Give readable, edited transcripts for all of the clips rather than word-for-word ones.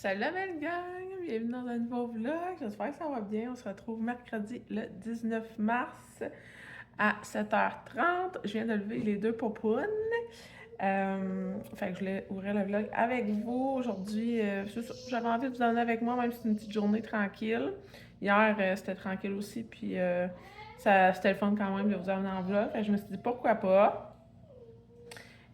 Salut la belle gang! Bienvenue dans un nouveau vlog. J'espère que ça va bien. On se retrouve mercredi le 19 mars à 7h30. Je viens de lever les deux popounes. Fait que je voulais ouvrir le vlog avec vous. Aujourd'hui, j'avais envie de vous emmener avec moi, même si c'est une petite journée tranquille. Hier, c'était tranquille aussi, puis c'était le fun quand même de vous emmener en vlog. Fait que je me suis dit pourquoi pas.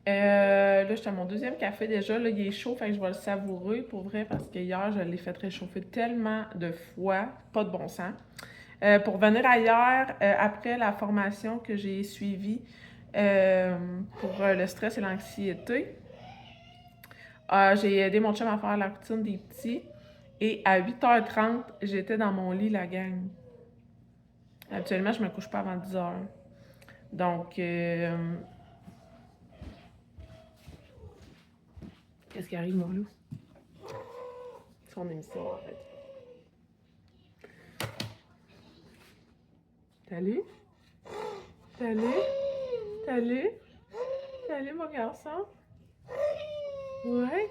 Là, j'étais à mon deuxième café déjà. Là, il est chaud, fait que je vais le savourer pour vrai parce que hier, je l'ai fait réchauffer tellement de fois, pas de bon sens. Pour venir ailleurs, après la formation que j'ai suivie pour le stress et l'anxiété, j'ai aidé mon chum à faire la routine des petits. Et à 8h30, j'étais dans mon lit, la gang. Habituellement, je me couche pas avant 10h. Donc, qu'est-ce qui arrive, mon loup? Son émission, en fait. Salut? Salut? Salut? Salut, mon garçon? Ouais?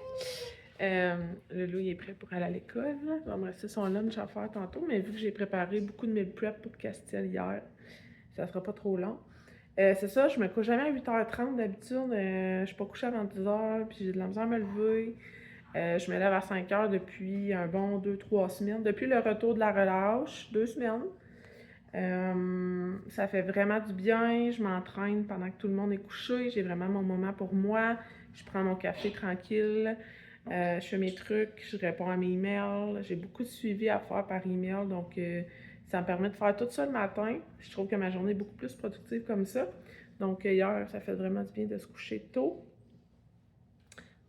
Le loup, il est prêt pour aller à l'école. Il va me rester son lunch à faire tantôt, mais vu que j'ai préparé beaucoup de meal prep pour Castille hier, ça sera pas trop long. C'est ça, je me couche jamais à 8h30 d'habitude. Je suis pas couchée avant 10h, puis j'ai de la misère à me lever. Je me lève à 5h depuis un bon 2-3 semaines. Depuis le retour de la relâche, 2 semaines. Ça fait vraiment du bien. Je m'entraîne pendant que tout le monde est couché. J'ai vraiment mon moment pour moi. Je prends mon café tranquille. Je fais mes trucs. Je réponds à mes emails. J'ai beaucoup de suivi à faire par email. Donc, ça me permet de faire tout ça le matin. Je trouve que ma journée est beaucoup plus productive comme ça. Donc, hier, ça fait vraiment du bien de se coucher tôt.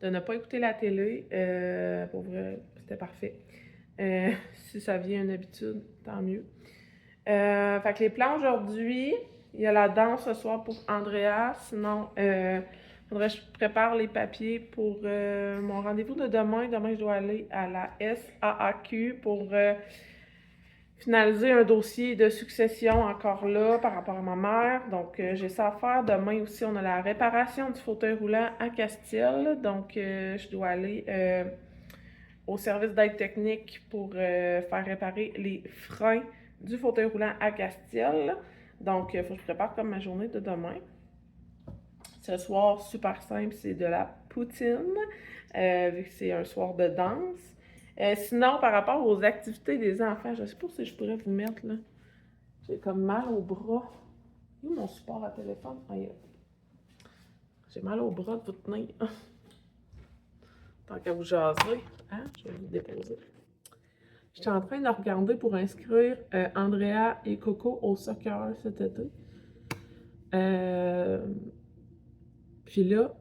De ne pas écouter la télé. Pour vrai, c'était parfait. Si ça devient une habitude, tant mieux. Fait que les plans aujourd'hui, il y a la danse ce soir pour Andrea. Sinon, faudrait que je prépare les papiers pour mon rendez-vous de demain. Demain, je dois aller à la SAAQ pour finaliser un dossier de succession encore là par rapport à ma mère. Donc, j'ai ça à faire. Demain aussi, on a la réparation du fauteuil roulant à Castille. Donc, je dois aller au service d'aide technique pour faire réparer les freins du fauteuil roulant à Castille. Donc, il faut que je prépare comme ma journée de demain. Ce soir, super simple, c'est de la poutine, vu que c'est un soir de danse. Sinon, par rapport aux activités des enfants, je sais pas si je pourrais vous mettre là. J'ai comme mal au bras. Où mon support à téléphone? J'ai mal au bras de vous tenir. Tant qu'à vous jaser, hein? Je vais vous déposer. Je suis en train de regarder pour inscrire Andrea et Coco au soccer cet été. Puis là,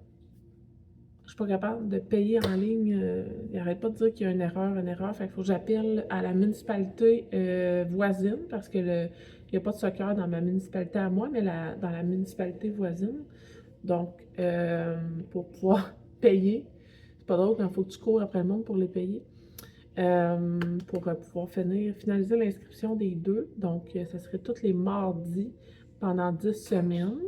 je suis pas capable de payer en ligne. Il n'arrête pas de dire qu'il y a une erreur. Fait qu'il faut que j'appelle à la municipalité voisine parce que il n'y a pas de soccer dans ma municipalité à moi, mais dans la municipalité voisine. Donc, pour pouvoir payer, c'est pas drôle quand il faut que tu cours après le monde pour les payer. Pour pouvoir finaliser l'inscription des deux. Donc, ça serait tous les mardis pendant 10 semaines.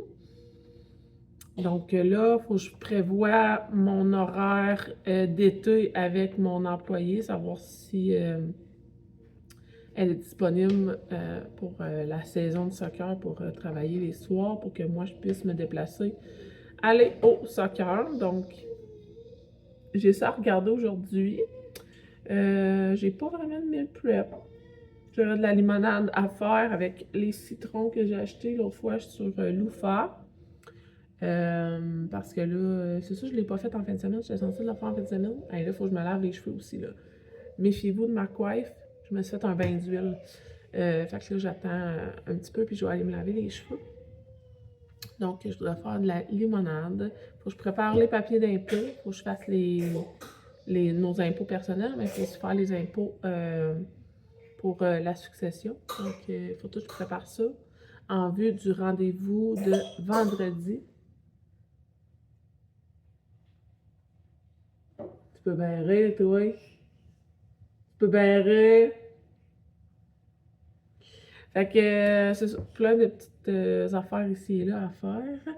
Donc là, il faut que je prévoie mon horaire d'été avec mon employé, savoir si elle est disponible pour la saison de soccer, pour travailler les soirs, pour que moi, je puisse me déplacer, aller au soccer. Donc, j'ai ça à regarder aujourd'hui. J'ai pas vraiment de meal prep. J'aurais de la limonade à faire avec les citrons que j'ai achetés l'autre fois sur Loufa. Parce que là, c'est ça, je l'ai pas fait en fin de semaine. J'étais censée le faire en fin de semaine. Et là, il faut que je me lave les cheveux aussi, là. Méfiez-vous de ma coiffe. Je me suis fait un bain d'huile. Fait que là, j'attends un petit peu, puis je vais aller me laver les cheveux. Donc, je dois faire de la limonade. Faut que je prépare les papiers d'impôt. Faut que je fasse nos impôts personnels, mais il faut aussi faire les impôts pour la succession. Donc, il faut tout que je prépare ça en vue du rendez-vous de vendredi. Tu peux bien rire, toi. Tu peux bien rire. Fait que c'est ça, plein de petites affaires ici et là à faire.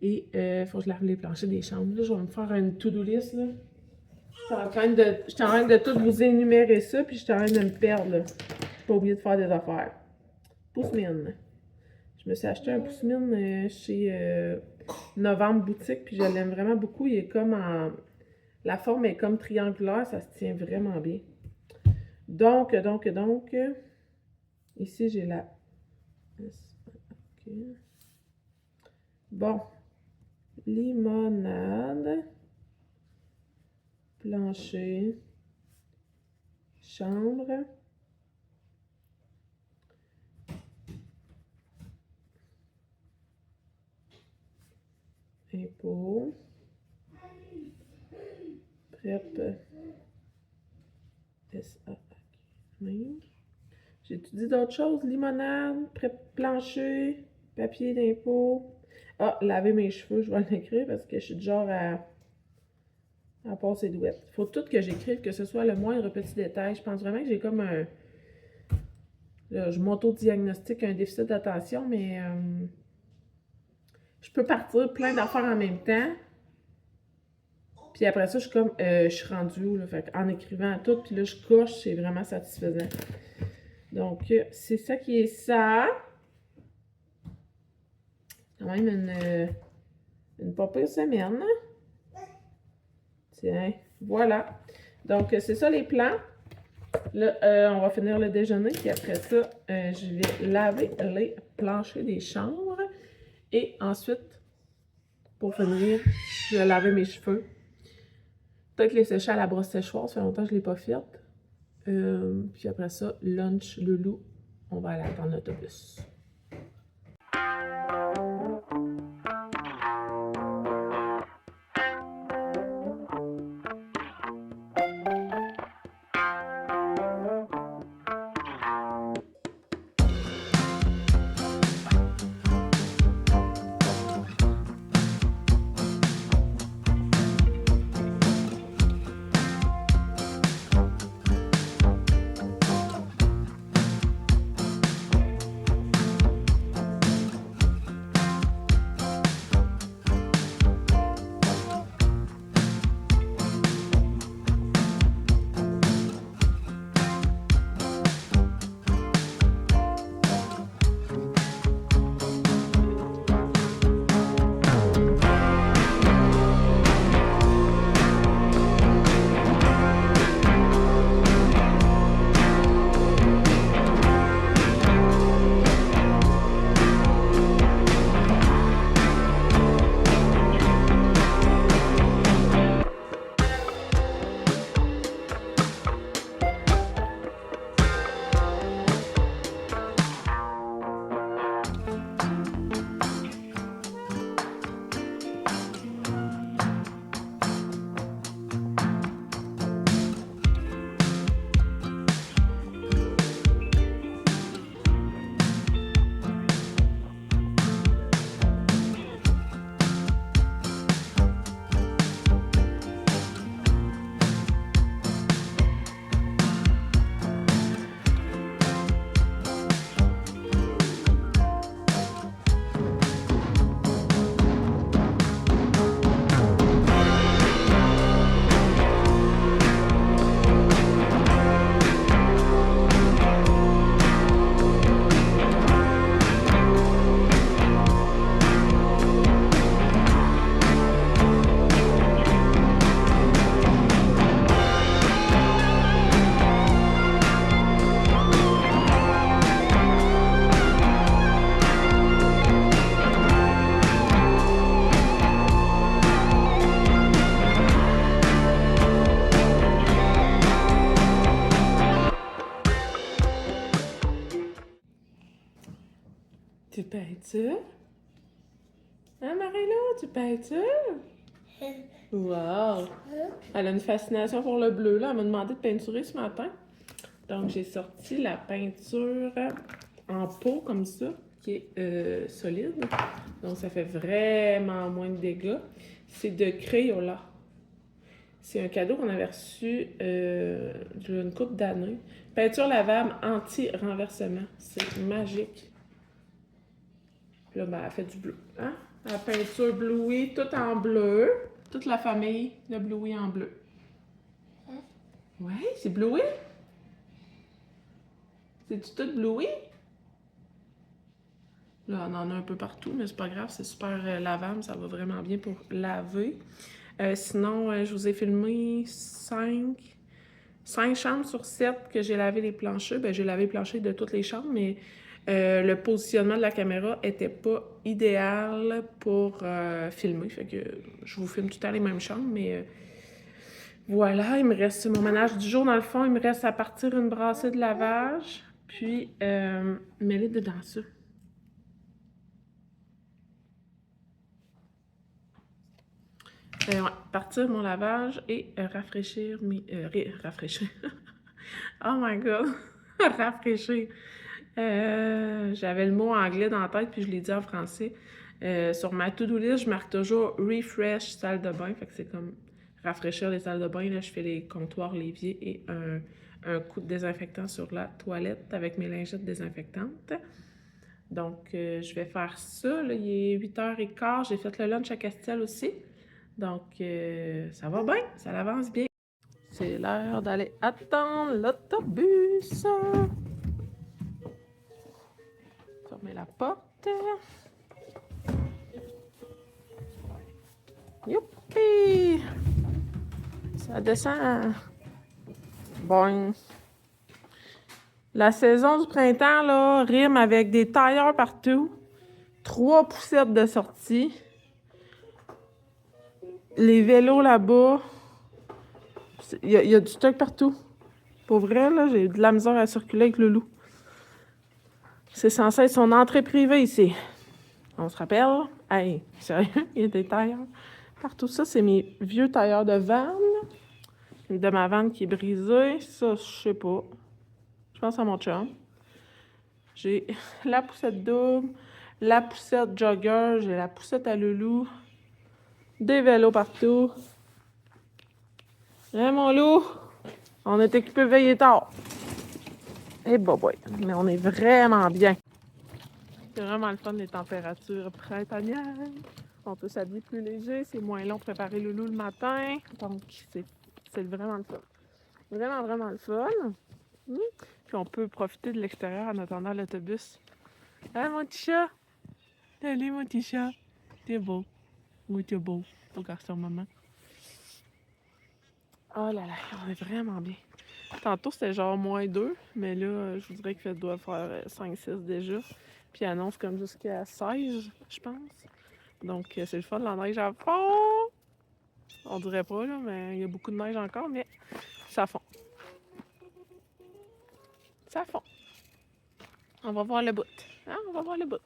Et faut que je lave les planchers des chambres. Là, je vais me faire une to-do list, là. J'étais en train de tout vous énumérer ça, puis j'étais en train de me perdre, là. J'ai pas oublié de faire des affaires. Pousse-mine. Je me suis acheté un pousse-mine chez Novembre Boutique, puis je l'aime vraiment beaucoup. Il est comme en... La forme est comme triangulaire, ça se tient vraiment bien. Donc, ici j'ai la... Okay. Bon. Limonade. Plancher. Chambre. Impôt. Prep. SA. J'ai-tu dit d'autres choses? Limonade, prep plancher, papier d'impôt. Ah, laver mes cheveux, je vais l'écrire parce que je suis du genre à passer douette. Faut tout que j'écrive, que ce soit le moindre petit détail. Je pense vraiment que j'ai comme un... Là, je m'auto-diagnostique un déficit d'attention, mais je peux partir plein d'affaires en même temps. Puis après ça, je suis comme, je suis rendue où, là? Fait en écrivant tout, puis là, je coche, c'est vraiment satisfaisant. Donc, c'est ça qui est ça. Quand même une pas pire semaine. Tiens, voilà. Donc, c'est ça les plans. Là, on va finir le déjeuner, puis après ça, je vais laver les planchers des chambres. Et ensuite, pour finir, je vais laver mes cheveux. Peut-être les sécher à la brosse séchoir, ça fait longtemps que je ne l'ai pas faite. Puis après ça, lunch, loulou, on va aller attendre l'autobus. Tu peins-tu? Hein, Marie-Lou, tu peins-tu? Wow! Elle a une fascination pour le bleu, là. Elle m'a demandé de peinturer ce matin. Donc, j'ai sorti la peinture en pot, comme ça, qui est solide. Donc, ça fait vraiment moins de dégâts. C'est de Crayola. C'est un cadeau qu'on avait reçu d'une couple d'années. Peinture lavable anti-renversement. C'est magique. Là, ben, elle fait du bleu. Hein? La peinture Bluey, tout en bleu. Toute la famille de Bluey en bleu. Ouais, c'est blué? C'est-tu tout blué? Là, on en a un peu partout, mais c'est pas grave, c'est super lavable, ça va vraiment bien pour laver. Sinon, je vous ai filmé 5 chambres sur 7 que j'ai lavé les planchers. Ben, j'ai lavé les planchers de toutes les chambres, mais le positionnement de la caméra était pas idéal pour filmer. Fait que je vous filme tout à les mêmes chambres, mais voilà, il me reste mon ménage du jour. Dans le fond, il me reste à partir une brassée de lavage, puis mêler dedans ça. Ouais, partir mon lavage et rafraîchir mes... rafraîchir. Oh my god! Rafraîchir. J'avais le mot anglais dans la tête, puis je l'ai dit en français. Sur ma to-do list, je marque toujours refresh salle de bain. Fait que c'est comme rafraîchir les salles de bain. Là, je fais les comptoirs, l'évier et un coup de désinfectant sur la toilette avec mes lingettes désinfectantes. Donc, je vais faire ça. Là, il est 8h15. J'ai fait le lunch à Castel aussi. Donc, ça va bien, ça avance bien. C'est l'heure d'aller attendre l'autobus. Fermer la porte. Youpi! Ça descend. Bon. La saison du printemps, là, rime avec des tailleurs partout. 3 poussettes de sortie. Les vélos là-bas. Il y a du stock partout. Pour vrai, là, j'ai de la misère à circuler avec le loup. C'est censé être son entrée privée ici. On se rappelle? Hey, sérieux, il y a des tailleurs partout. Ça, c'est mes vieux tailleurs de vanne. De ma vanne qui est brisée. Ça, je sais pas. Je pense à mon chum. J'ai la poussette double, la poussette jogger, j'ai la poussette à loulou. Des vélos partout. Hein, mon loup? On est équipé veiller tard. Eh boy, mais on est vraiment bien. C'est vraiment le fun, les températures printanières. On peut s'habiller plus léger, c'est moins long de préparer loulou le matin. Donc, c'est vraiment le fun. Vraiment, vraiment le fun. Puis on peut profiter de l'extérieur en attendant l'autobus. Hein, mon petit chat? Salut, mon petit chat. T'es beau. Oui, t'es beau. Beau garçon, maman. Oh là là, on est vraiment bien. Tantôt, c'était genre -2, mais là, je vous dirais qu'il doit faire 5-6 déjà. Puis il annonce comme jusqu'à 16, je pense. Donc, c'est le fun, la neige à fond. On dirait pas, là, mais il y a beaucoup de neige encore, mais ça fond. Ça fond. On va voir le bout. Hein? On va voir le bout.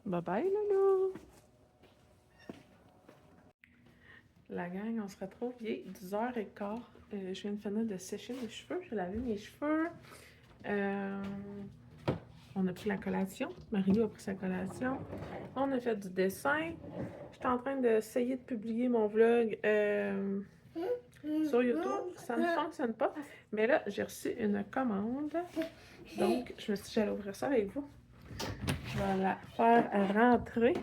Bye bye, Loulou. La gang, on se retrouve. Il est 10h15. Je viens de finir de sécher mes cheveux. J'ai lavé mes cheveux. On a pris la collation. Marie-Lou a pris sa collation. On a fait du dessin. J'étais en train d'essayer de publier mon vlog sur YouTube. Ça ne fonctionne pas. Mais là, j'ai reçu une commande. Donc, je me suis dit, j'allais ouvrir ça avec vous. Je vais la faire rentrer.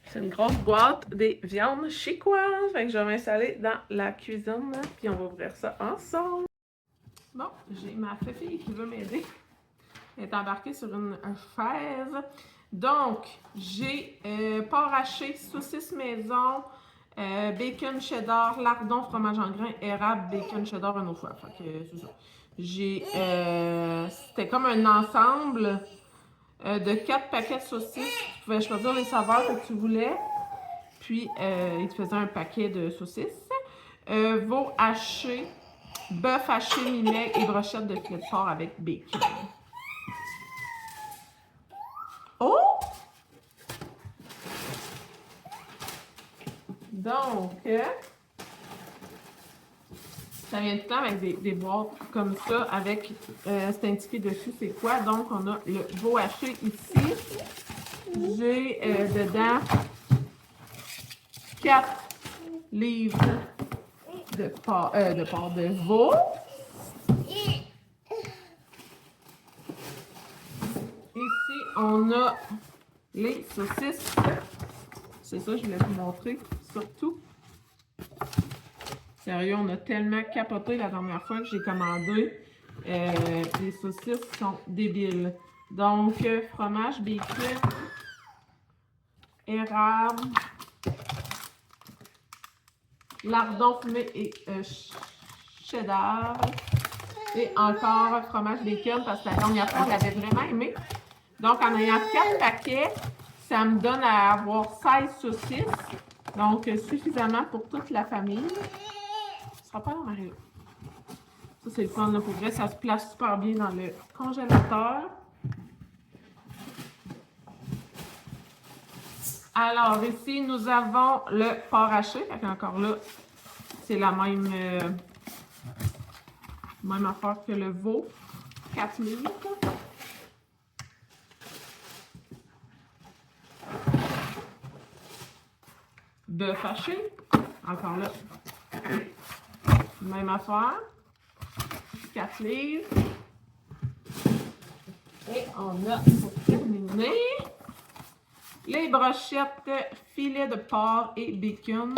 C'est une grosse boîte des viandes chicoises. Fait que je vais m'installer dans la cuisine, puis on va ouvrir ça ensemble. Bon, j'ai ma fille qui veut m'aider. Elle est embarquée sur une chaise. Donc, j'ai porc haché, saucisse maison, bacon cheddar, lardon, fromage en grains, érable, bacon cheddar une autre fois. Fait que c'est ça. J'ai... c'était comme un ensemble de 4 paquets de saucisses. Tu pouvais choisir les saveurs que tu voulais. Puis, il te faisait un paquet de saucisses. Veau haché, bœuf haché, mi-maigre et brochette de filet de porc avec bacon. Oh! Donc, ça vient tout le temps avec des boîtes comme ça, avec c'est indiqué dessus c'est quoi. Donc, on a le veau haché ici. J'ai dedans 4 livres de veau. on a les saucisses. C'est ça, je voulais vous montrer, surtout. Sérieux, on a tellement capoté la dernière fois que j'ai commandé. Les saucisses sont débiles. Donc, fromage, bacon, érable, lardon fumé et cheddar. Et encore fromage bacon parce que la dernière fois, on l'avait vraiment aimé. Donc, en ayant 4 paquets, ça me donne à avoir 16 saucisses. Donc, suffisamment pour toute la famille. Ce sera pas dans ma rue. Ça, c'est le fun, là, pour vrai. Ça se place super bien dans le congélateur. Alors, ici, nous avons le porc haché. Encore là, c'est la même affaire que le veau. 4 livres. Bœuf haché. Encore là, même affaire. 4 livres. Et on a, pour terminer, les brochettes filet de porc et bacon.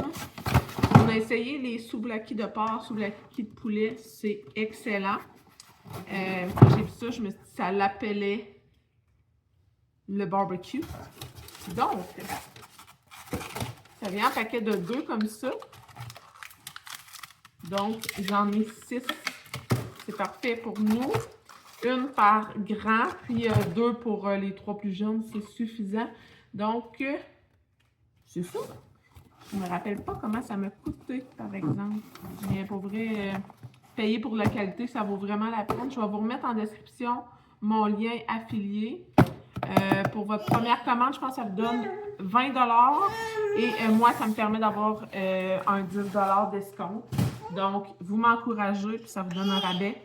On a essayé les souvlaki de porc, souvlaki de poulet. C'est excellent. Quand j'ai vu ça, je me suis dit que ça l'appelait le barbecue. Donc, ça vient en paquet de 2 comme ça. Donc, j'en ai 6. C'est parfait pour nous. Une par grand, puis 2 pour les 3 plus jeunes. C'est suffisant. Donc, c'est ça. Je me rappelle pas comment ça m'a coûté, par exemple. Mais pour vrai, payer pour la qualité, ça vaut vraiment la peine. Je vais vous remettre en description mon lien affilié. Pour votre première commande, je pense que ça vous donne 20 $. Et moi, ça me permet d'avoir un 10 $ d'escompte. Donc, vous m'encouragez, puis ça vous donne un rabais.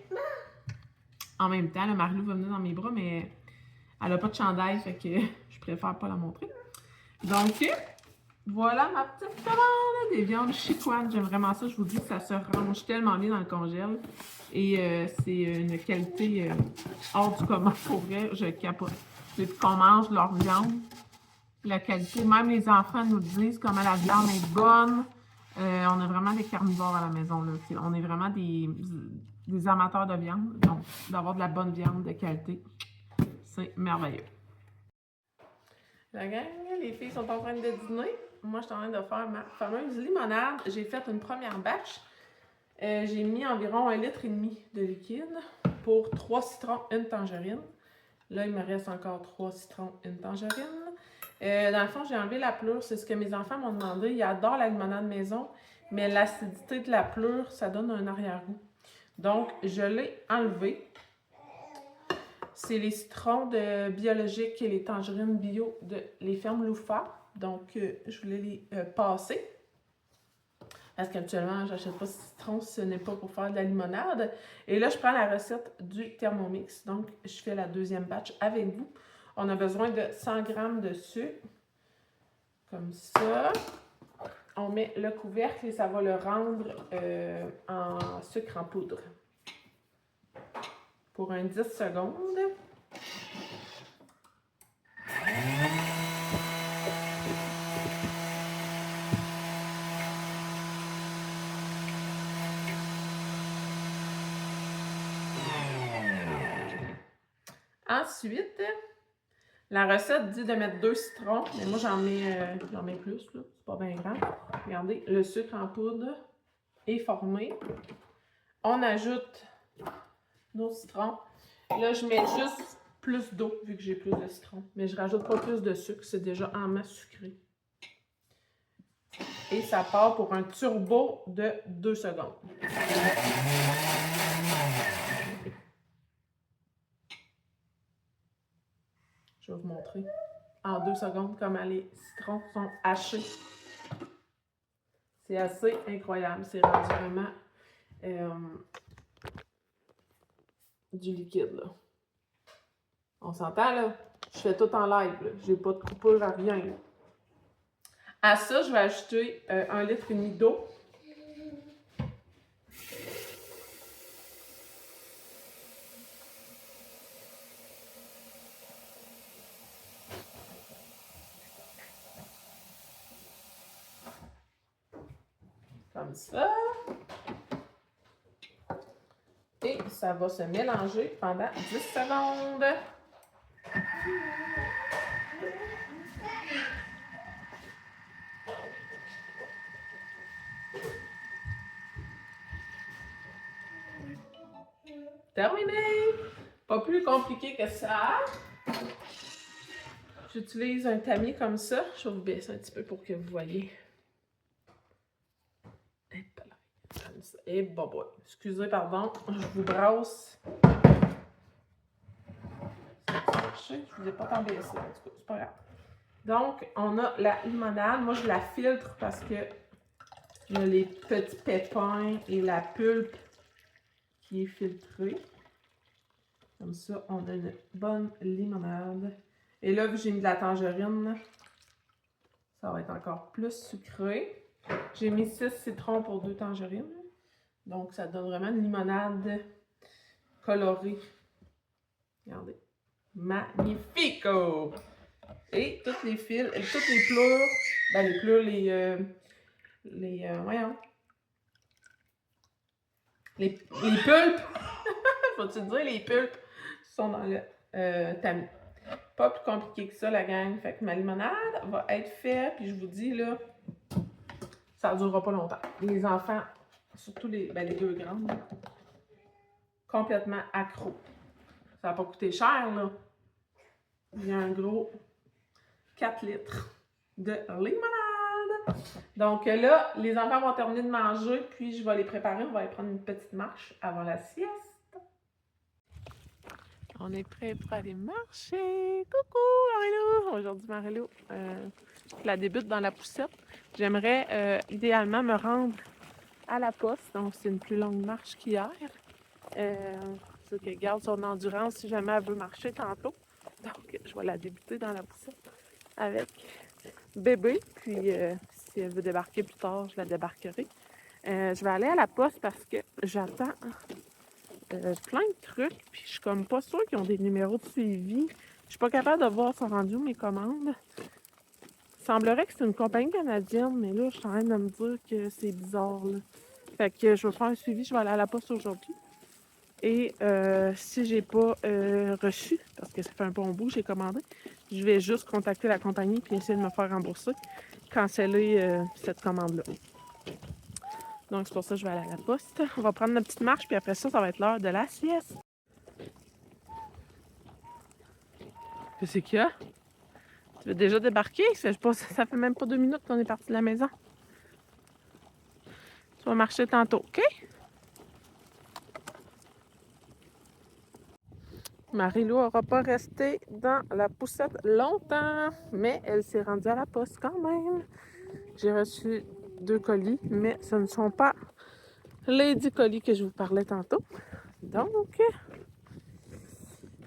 En même temps, Marie-Lou va venir dans mes bras, mais elle n'a pas de chandail, fait que je préfère pas la montrer. Donc, voilà ma petite commande des viandes chicoines. J'aime vraiment ça. Je vous dis que ça se range tellement bien dans le congèle. Et c'est une qualité hors du commun pour vrai. Je capote. Depuis qu'on mange leur viande, la qualité, même les enfants nous disent comment la viande est bonne. On a vraiment des carnivores à la maison. Là. On est vraiment des amateurs de viande. Donc, d'avoir de la bonne viande de qualité, c'est merveilleux. La gang, les filles sont en train de dîner. Moi, je suis en train de faire ma fameuse limonade. J'ai fait une première batch. J'ai mis environ 1,5 litre de liquide pour 3 citrons, une tangerine. Là, il me reste encore 3 citrons, une tangerine. Dans le fond, j'ai enlevé la pleure. C'est ce que mes enfants m'ont demandé. Ils adorent la limonade maison, mais l'acidité de la pleure, ça donne un arrière-goût. Donc, je l'ai enlevé. C'est les citrons de biologiques et les tangerines bio de les fermes Loufa. Donc, je voulais les passer. Parce qu'habituellement, je n'achète pas de citron si ce n'est pas pour faire de la limonade. Et là, je prends la recette du Thermomix. Donc, je fais la deuxième batch avec vous. On a besoin de 100 g de sucre. Comme ça. On met le couvercle et ça va le rendre en sucre en poudre. Pour un 10 secondes. Ensuite, la recette dit de mettre 2 citrons, mais moi j'en mets plus, là. C'est pas bien grand. Regardez, le sucre en poudre est formé. On ajoute nos citrons. Là, je mets juste plus d'eau, vu que j'ai plus de citron. Mais je rajoute pas plus de sucre, c'est déjà en masse sucré. Et ça part pour un turbo de 2 secondes. Je vais vous montrer en 2 secondes comment les citrons sont hachés. C'est assez incroyable. C'est rendu vraiment du liquide, là. On s'entend, là? Je fais tout en live, là. J'ai pas de coupure à rien, là. À ça, je vais ajouter 1,5 litre d'eau. Comme ça. Et ça va se mélanger pendant 10 secondes. Terminé! Pas plus compliqué que ça. J'utilise un tamis comme ça. Je vais vous baisser un petit peu pour que vous voyez. Et bon, excusez, pardon, je vous brasse. Je vous ai pas tant baissé, en tout cas, c'est pas grave. Donc, on a la limonade. Moi, je la filtre parce que il y a les petits pépins et la pulpe qui est filtrée. Comme ça, on a une bonne limonade. Et là, vu que j'ai mis de la tangerine, ça va être encore plus sucré. J'ai mis 6 citrons pour 2 tangerines. Donc, ça donne vraiment une limonade colorée. Regardez. Magnifico! Et toutes les fils, toutes les pleurs, ben les pleurs, voyons. Les pulpes, faut-tu dire, les pulpes sont dans le tamis. Pas plus compliqué que ça, la gang. Fait que ma limonade va être faite, puis je vous dis, là, ça ne durera pas longtemps. Les enfants, surtout les 2 grandes, complètement accros. Ça n'a pas coûté cher, là. Il y a un gros 4 litres de limonade. Donc là, les enfants vont terminer de manger, puis je vais les préparer. On va aller prendre une petite marche avant la sieste. On est prêt pour aller marcher. Coucou Marilou! Aujourd'hui, Marilou, je la débute dans la poussette. J'aimerais idéalement me rendre à la poste. Donc, c'est une plus longue marche qu'hier. C'est qu'elle garde son endurance si jamais elle veut marcher tantôt. Donc, je vais la débuter dans la poussette avec bébé. Puis, si elle veut débarquer plus tard, je la débarquerai. Je vais aller à la poste parce que j'attends plein de trucs. Puis, je suis comme pas sûre qu'ils ont des numéros de suivi. Je suis pas capable de voir son rendu mes commandes. Il semblerait que c'est une compagnie canadienne, mais là, je suis en train de me dire que c'est bizarre, là. Fait que je vais faire un suivi. Je vais aller à la poste aujourd'hui. Et si j'ai pas reçu, parce que ça fait un bon bout que j'ai commandé, je vais juste contacter la compagnie puis essayer de me faire rembourser, canceller cette commande-là. Donc c'est pour ça que je vais aller à la poste. On va prendre notre petite marche puis après ça, ça va être l'heure de la sieste. Qu'est-ce qu'il y a? Tu veux déjà débarquer? Ça fait même pas 2 minutes qu'on est parti de la maison. Tu vas marcher tantôt, OK? Marilou n'aura pas resté dans la poussette longtemps, mais elle s'est rendue à la poste quand même. J'ai reçu 2 colis, mais ce ne sont pas les 10 colis que je vous parlais tantôt. Donc,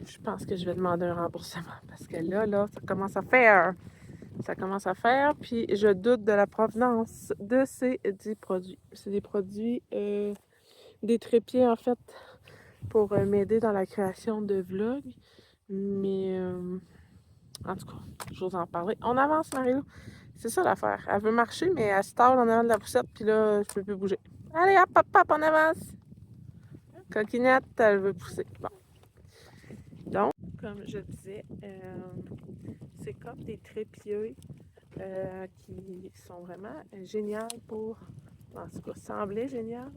je pense que je vais demander un remboursement parce que là, ça commence à faire. Ça commence à faire, puis je doute de la provenance de ces 10 produits. C'est des produits, des trépieds en fait, pour m'aider dans la création de vlogs. Mais, en tout cas, je vous en parler. On avance, Marilou. C'est ça l'affaire. Elle veut marcher, mais elle se tord en avant de la poussette, puis là, je peux plus bouger. Allez, hop, hop, hop, on avance. Coquinette, elle veut pousser. Bon. Donc, comme je disais, c'est comme des trépieds qui sont vraiment géniaux pour, en tout cas, semblaient génial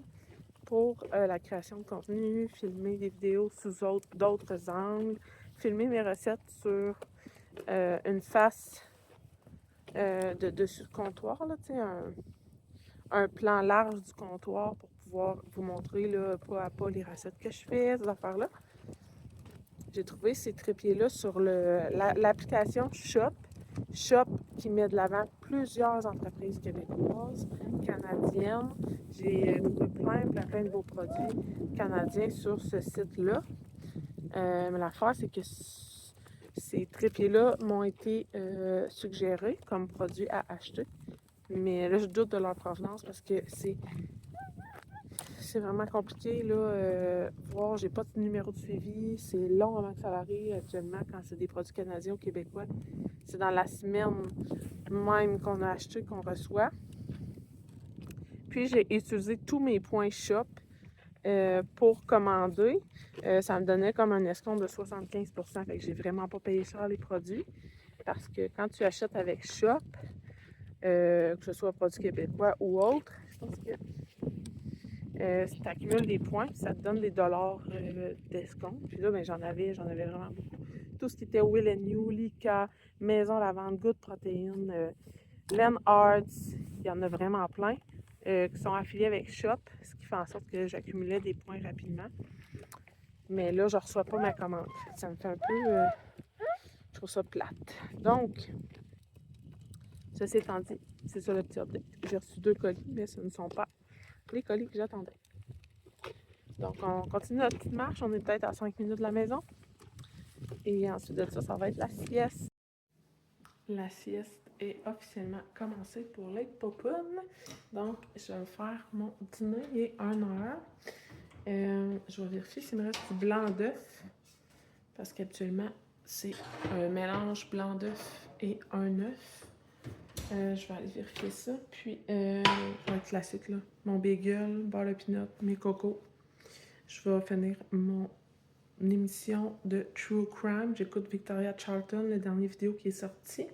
pour la création de contenu, filmer des vidéos sous d'autres angles, filmer mes recettes sur une face de dessus le comptoir, là, un plan large du comptoir pour pouvoir vous montrer là, pas à pas les recettes que je fais, ces affaires-là. J'ai trouvé ces trépieds-là sur l'application Shop. Shop qui met de l'avant plusieurs entreprises québécoises, canadiennes. J'ai trouvé plein de beaux produits canadiens sur ce site-là. Mais l'affaire, c'est que ces trépieds-là m'ont été suggérés comme produits à acheter. Mais là, je doute de leur provenance parce que c'est vraiment compliqué. Là, voir, j'ai pas de numéro de suivi. C'est long avant que ça arrive actuellement quand c'est des produits canadiens ou québécois. C'est dans la semaine même qu'on a acheté qu'on reçoit. Puis j'ai utilisé tous mes points shop pour commander. Ça me donnait comme un escompte de 75%. Fait que j'ai vraiment pas payé cher les produits. Parce que quand tu achètes avec Shop, que ce soit produits québécois ou autres, je pense que si tu accumules des points, ça te donne des dollars d'escompte. Puis là, ben, j'en avais vraiment beaucoup. Tout ce qui était Will & You, Lika, Maison Lavande, Good Protéines, Len Arts, il y en a vraiment plein qui sont affiliés avec Shop, ce qui fait en sorte que j'accumulais des points rapidement. Mais là, je ne reçois pas ma commande. Ça me fait un peu... je trouve ça plate. Donc, ceci étant dit, c'est ça le petit update. J'ai reçu 2 colis, mais ce ne sont pas les colis que j'attendais. Donc, on continue notre petite marche. On est peut-être à 5 minutes de la maison. Et ensuite de ça, ça va être la sieste. La sieste est officiellement commencée pour les popounes. Donc, je vais faire mon dîner. Il est 1h. Je vais vérifier s'il me reste du blanc d'œuf. Parce qu'habituellement, c'est un mélange blanc d'œuf et un œuf. Je vais aller vérifier ça. Puis, je vais être classique, là. Mon bagel, beurre de pinot, mes cocos. Je vais finir mon émission de True Crime. J'écoute Victoria Charlton, la dernière vidéo qui est sortie.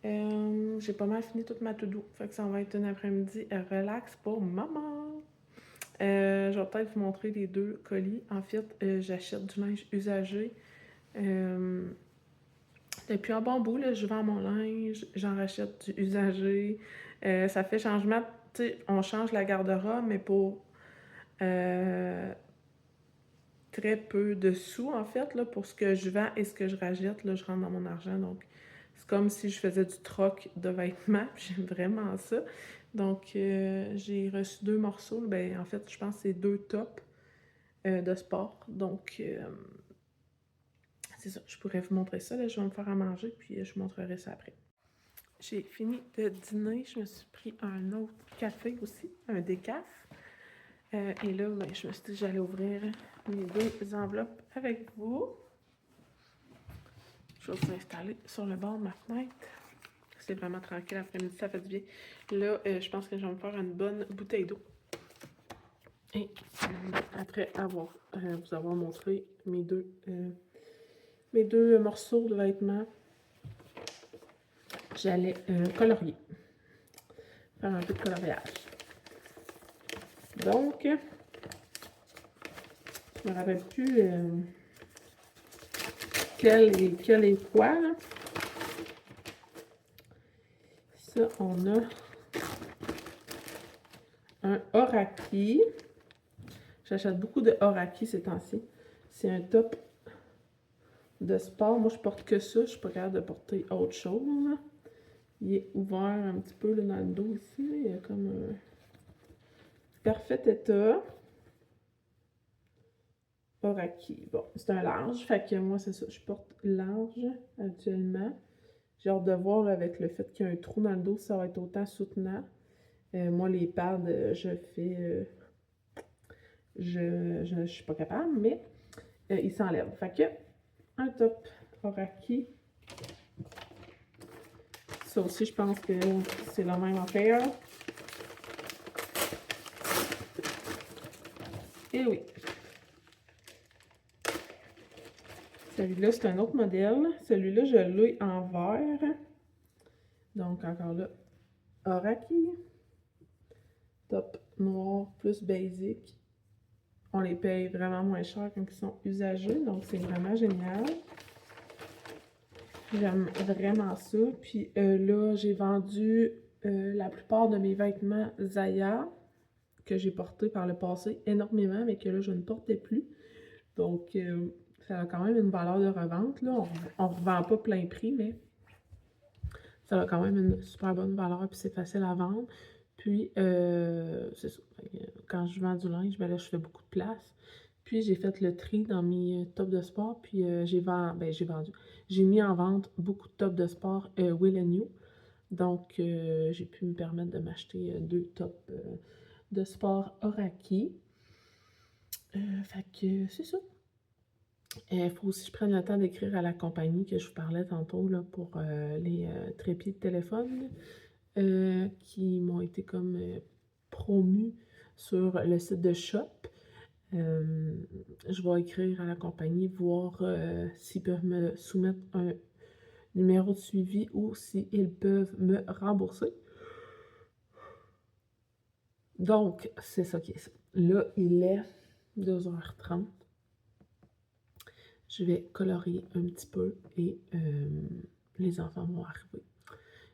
J'ai pas mal fini toute ma to-do. Fait que ça va être un après-midi relax pour maman. Je vais peut-être vous montrer les 2 colis. En fait, j'achète du linge usagé. Depuis un bon bout, là, je vends mon linge, j'en rachète du usagé. Ça fait changement. Tu sais, on change la garde-robe, mais pour très peu de sous, en fait, là, pour ce que je vends et ce que je rachète, là, je rentre dans mon argent. Donc, c'est comme si je faisais du troc de vêtements. J'aime vraiment ça. Donc, j'ai reçu 2 morceaux. Ben, en fait, je pense que c'est 2 tops de sport. Donc, c'est ça. Je pourrais vous montrer ça. Là, je vais me faire à manger, puis je vous montrerai ça après. J'ai fini de dîner. Je me suis pris un autre café aussi, un décaf. Et là, ben, je me suis dit que j'allais ouvrir mes 2 enveloppes avec vous. Je vais vous installer sur le bord de ma fenêtre. C'est vraiment tranquille après-midi, ça fait du bien. Là, je pense que je vais me faire une bonne bouteille d'eau. Et après vous avoir montré mes deux morceaux de vêtements, j'allais colorier. Faire un peu de coloriage. Donc, je me rappelle plus quel est quoi, là. Ça, on a un Oraki. J'achète beaucoup de Oraki ces temps-ci. C'est un top de sport. Moi, je porte que ça. Je suis pas capable de porter autre chose, là. Il est ouvert un petit peu là, dans le dos ici. Là. Il y a comme un parfait état. Oraki. Bon, c'est un large. Fait que moi, c'est ça. Je porte large actuellement. J'ai hâte de voir avec le fait qu'il y a un trou dans le dos, ça va être autant soutenant. Moi, les pads, je fais... je suis pas capable, mais ils s'enlèvent. Fait que, un top Oraki. Ça aussi, je pense que c'est la même affaire. Et oui. Celui-là, c'est un autre modèle. Celui-là, je l'ai en vert. Donc, encore là, Oraki. Top noir plus basic. On les paye vraiment moins cher quand ils sont usagés. Donc, c'est vraiment génial. J'aime vraiment ça. Puis là, j'ai vendu la plupart de mes vêtements Zaya que j'ai portés par le passé énormément, mais que là, je ne portais plus. Donc, ça a quand même une valeur de revente. Là. On ne revend pas plein prix, mais ça a quand même une super bonne valeur, puis c'est facile à vendre. Puis, c'est ça. Quand je vends du linge, ben là, je fais beaucoup de place. Puis, j'ai fait le tri dans mes tops de sport, puis j'ai vendu. J'ai mis en vente beaucoup de tops de sport Will & You. Donc, j'ai pu me permettre de m'acheter 2 tops de sport Oraki. Fait que c'est ça. Il faut aussi que je prenne le temps d'écrire à la compagnie que je vous parlais tantôt là, pour les trépieds de téléphone qui m'ont été comme promu sur le site de Shop. Je vais écrire à la compagnie, voir s'ils peuvent me soumettre un numéro de suivi ou s'ils peuvent me rembourser. Donc, c'est ça qui est ça. Là, il est 2h30. Je vais colorier un petit peu et les enfants vont arriver.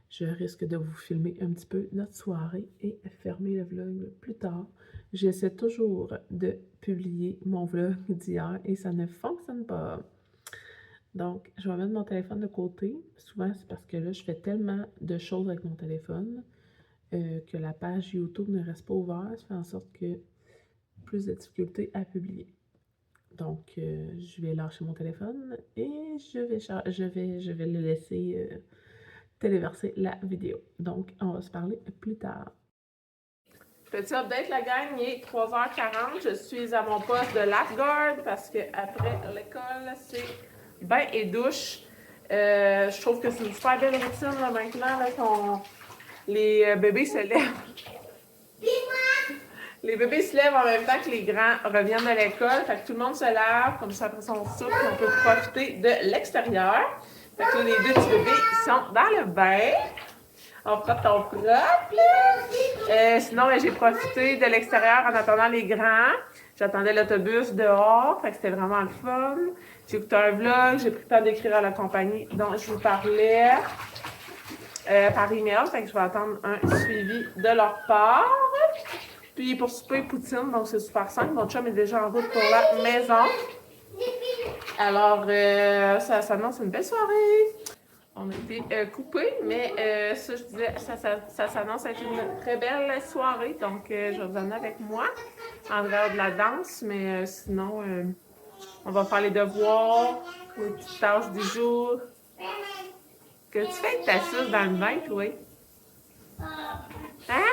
Je risque de vous filmer un petit peu notre soirée et fermer le vlog plus tard. J'essaie toujours de publier mon vlog d'hier et ça ne fonctionne pas. Donc, je vais mettre mon téléphone de côté. Souvent, c'est parce que là, je fais tellement de choses avec mon téléphone que la page YouTube ne reste pas ouverte. Ça fait en sorte que plus de difficultés à publier. Donc, je vais lâcher mon téléphone et je vais le laisser téléverser la vidéo. Donc, on va se parler plus tard. Petit update, la gang, il est 3h40. Je suis à mon poste de lifeguard parce que après l'école, c'est bain et douche. Je trouve que c'est une super belle routine là, maintenant là, les bébés se lèvent. Les bébés se lèvent en même temps que les grands reviennent de l'école. Fait que tout le monde se lave, comme ça après son soupe, on peut profiter de l'extérieur. Fait que là, les deux petits bébés sont dans le bain. On prend ton propre. Sinon, j'ai profité de l'extérieur en attendant les grands. J'attendais l'autobus dehors, fait que c'était vraiment le fun. J'ai écouté un vlog, j'ai pris le temps d'écrire à la compagnie dont je vous parlais par email, fait que je vais attendre un suivi de leur part. Puis pour souper, poutine, donc c'est super simple. Mon chum est déjà en route pour la maison. Alors, ça s'annonce une belle soirée. On a été coupés, mais ça, je disais, ça s'annonce être une très belle soirée. Donc, je vais vous emmener avec moi en dehors de la danse. Mais sinon, on va faire les devoirs, les petites tâches du jour. Que tu fais avec ta suce dans le bain, Chloé? Hein?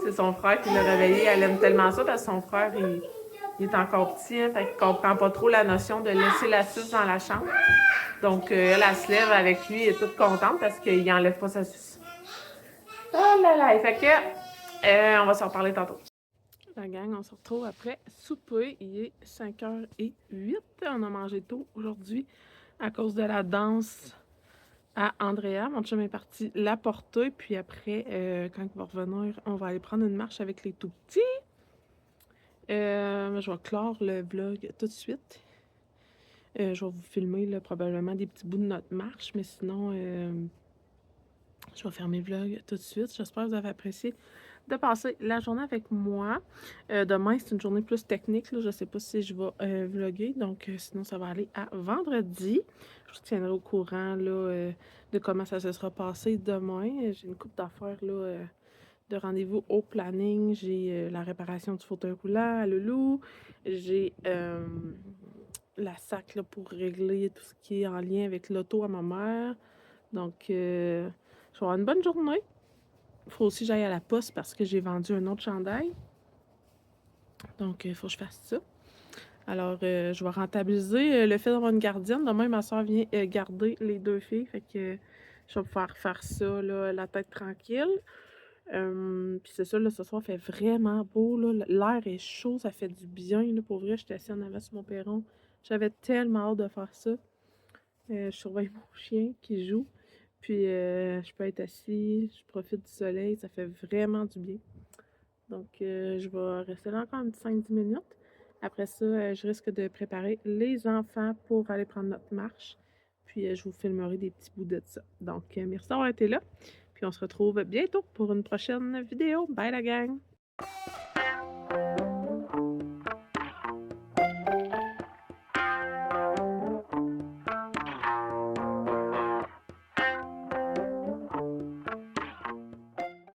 C'est son frère qui l'a réveillée. Elle aime tellement ça parce que son frère, il est encore petit, hein, fait qu'il comprend pas trop la notion de laisser la suce dans la chambre. Donc, elle se lève avec lui et est toute contente parce qu'il n'enlève pas sa suce. Oh là là! Fait que, on va s'en reparler tantôt. La gang, on se retrouve après souper. Il est 5h08. On a mangé tôt aujourd'hui à cause de la danse à Andrea. Mon chum est parti la porter. Puis après, quand il va revenir, on va aller prendre une marche avec les tout petits. Je vais clore le vlog tout de suite. Je vais vous filmer là, probablement des petits bouts de notre marche, mais sinon, je vais fermer le vlog tout de suite. J'espère que vous avez apprécié de passer la journée avec moi. Demain, c'est une journée plus technique. Là. Je ne sais pas si je vais vlogger, donc sinon, ça va aller à vendredi. Je vous tiendrai au courant là, de comment ça se sera passé demain. J'ai une couple d'affaires là. De rendez-vous au planning. J'ai la réparation du fauteuil roulant à Loulou. J'ai la sac là, pour régler tout ce qui est en lien avec l'auto à ma mère. Donc, je vais avoir une bonne journée. Il faut aussi que j'aille à la poste parce que j'ai vendu un autre chandail. Donc, il faut que je fasse ça. Alors, je vais rentabiliser le fait d'avoir une gardienne. Demain, ma soeur vient garder les deux filles. Fait que je vais pouvoir faire ça, là, la tête tranquille. Puis c'est ça, là, ce soir, il fait vraiment beau, là. L'air est chaud, ça fait du bien, là. Pour vrai, j'étais assise en avant sur mon perron. J'avais tellement hâte de faire ça. Je surveille mon chien qui joue. Puis, je peux être assise, je profite du soleil. Ça fait vraiment du bien. Donc, je vais rester là encore un petit 5-10 minutes. Après ça, je risque de préparer les enfants pour aller prendre notre marche. Puis, je vous filmerai des petits bouts de ça. Donc, merci d'avoir été là. Puis, on se retrouve bientôt pour une prochaine vidéo. Bye la gang!